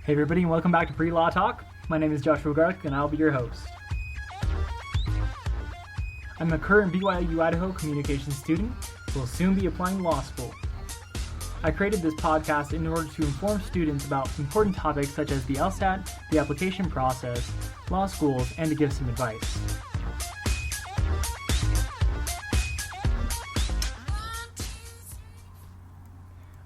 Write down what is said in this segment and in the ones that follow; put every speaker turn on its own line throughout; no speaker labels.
Hey everybody, and welcome back to Pre-Law Talk. My name is Joshua Garth, and I'll be your host. I'm a current BYU Idaho communications student who will soon be applying to law school. I created this podcast in order to inform students about important topics such as the LSAT, the application process, law schools, and to give some advice.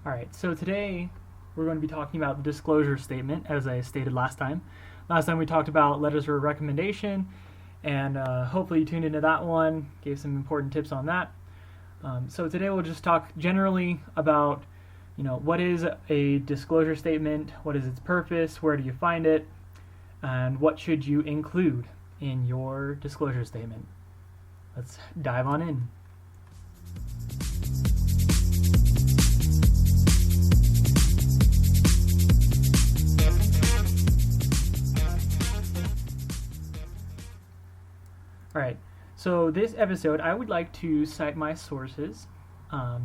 Alright, so today we're going to be talking about the disclosure statement, as I stated last time. Last time we talked about letters of recommendation, and hopefully you tuned into that one, gave some important tips on that. So today we'll just talk generally about, what is a disclosure statement, what is its purpose, where do you find it, and what should you include in your disclosure statement. Let's dive on in. Alright, so this episode I would like to cite my sources. A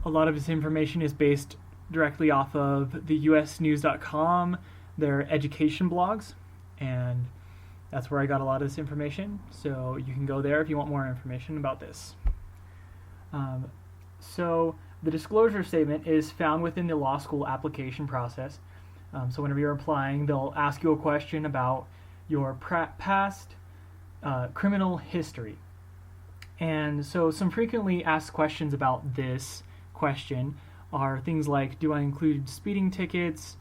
lot of this information is based directly off of the usnews.com, their education blogs, and that's where I got a lot of this information, so you can go there if you want more information about this. So the disclosure statement is found within the law school application process. So whenever you're applying, they'll ask you a question about your past criminal history. And so some frequently asked questions about this question are things like, do I include speeding tickets?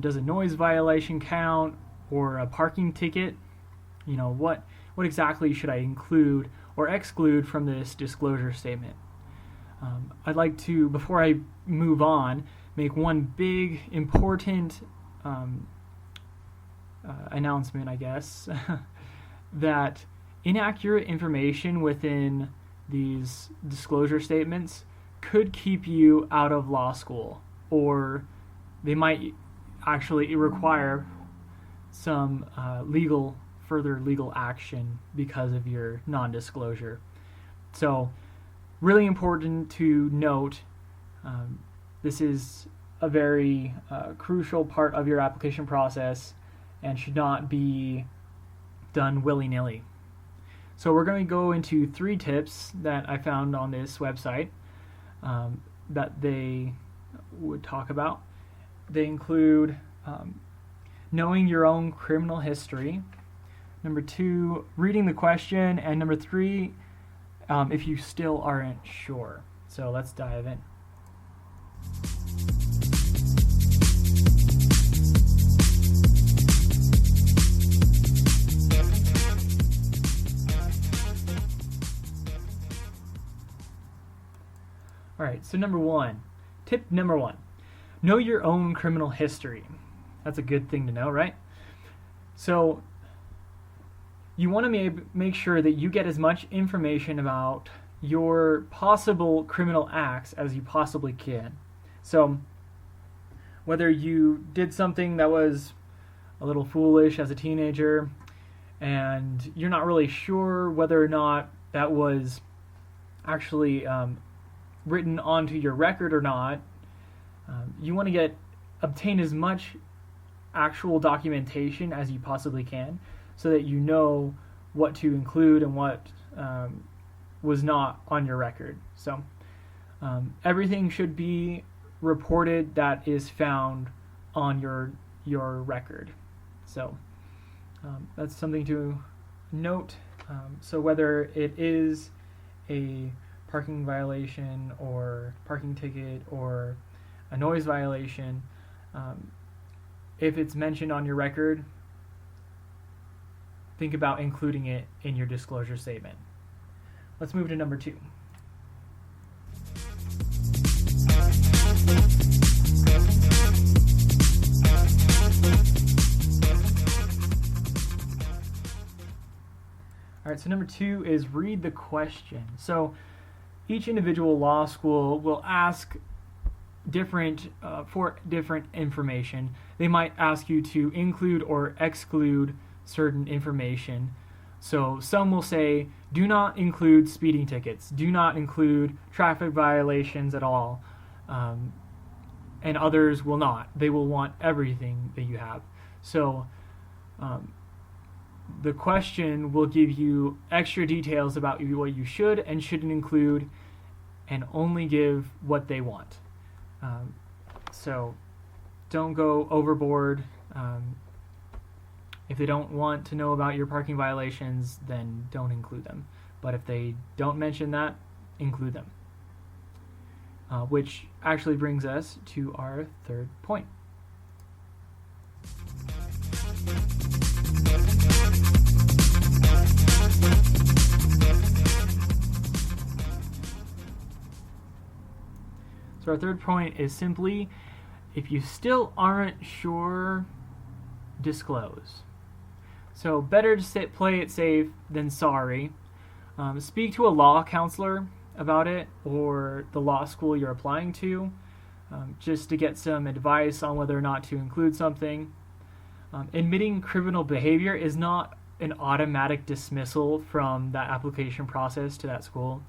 Does a noise violation count? Or a parking ticket? What exactly should I include or exclude from this disclosure statement? I'd like to, before I move on, make one big important announcement, I guess, that inaccurate information within these disclosure statements could keep you out of law school, or they might actually require some further legal action because of your non-disclosure. So, really important to note, this is a very crucial part of your application process and should not be done willy-nilly. So we're going to go into 3 tips that I found on this website that they would talk about. They include knowing your own criminal history. Number 2, reading the question. And number 3, if you still aren't sure. So let's dive in. Alright, so tip number one, know your own criminal history. That's a good thing to know, right? So, you want to make sure that you get as much information about your possible criminal acts as you possibly can. So, whether you did something that was a little foolish as a teenager, and you're not really sure whether or not that was actually written onto your record or not, you want to obtain as much actual documentation as you possibly can so that you know what to include and what was not on your record. So everything should be reported that is found on your record. So that's something to note. So whether it is a parking violation or parking ticket or a noise violation, if it's mentioned on your record, think about including it in your disclosure statement. Let's move to number 2. Alright, so number 2 is read the question. So each individual law school will ask for different information. They might ask you to include or exclude certain information. So some will say, do not include speeding tickets, do not include traffic violations at all. and others will not. They will want everything that you have. So the question will give you extra details about what you should and shouldn't include, and only give what they want. So don't go overboard. If they don't want to know about your parking violations, then don't include them. But if they don't mention that, include them. Which actually brings us to our third point. So our third point is simply, if you still aren't sure, disclose. So better to play it safe than sorry. Speak to a law counselor about it, or the law school you're applying to, just to get some advice on whether or not to include something. Admitting criminal behavior is not an automatic dismissal from that application process to that school.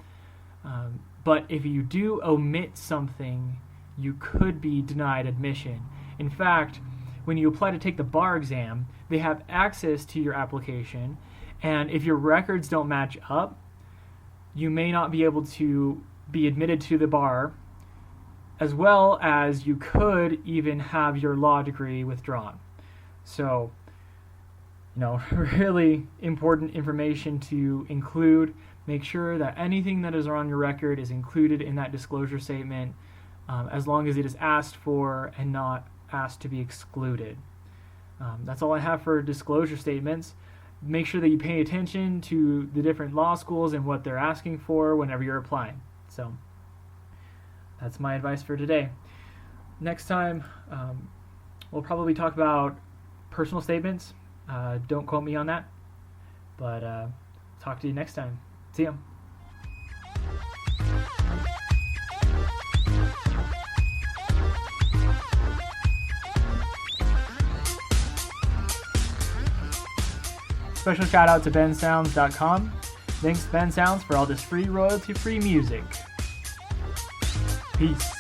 But if you do omit something, you could be denied admission. In fact, when you apply to take the bar exam, they have access to your application, and if your records don't match up, you may not be able to be admitted to the bar, as well as you could even have your law degree withdrawn. So, really important information to include. Make sure that anything that is on your record is included in that disclosure statement, as long as it is asked for and not asked to be excluded. That's all I have for disclosure statements. Make sure that you pay attention to the different law schools and what they're asking for whenever you're applying. So that's my advice for today. Next time, we'll probably talk about personal statements. Don't quote me on that, but talk to you next time. See ya. Special shout out to bensounds.com. Thanks Ben Sounds for all this free royalty-free music. Peace.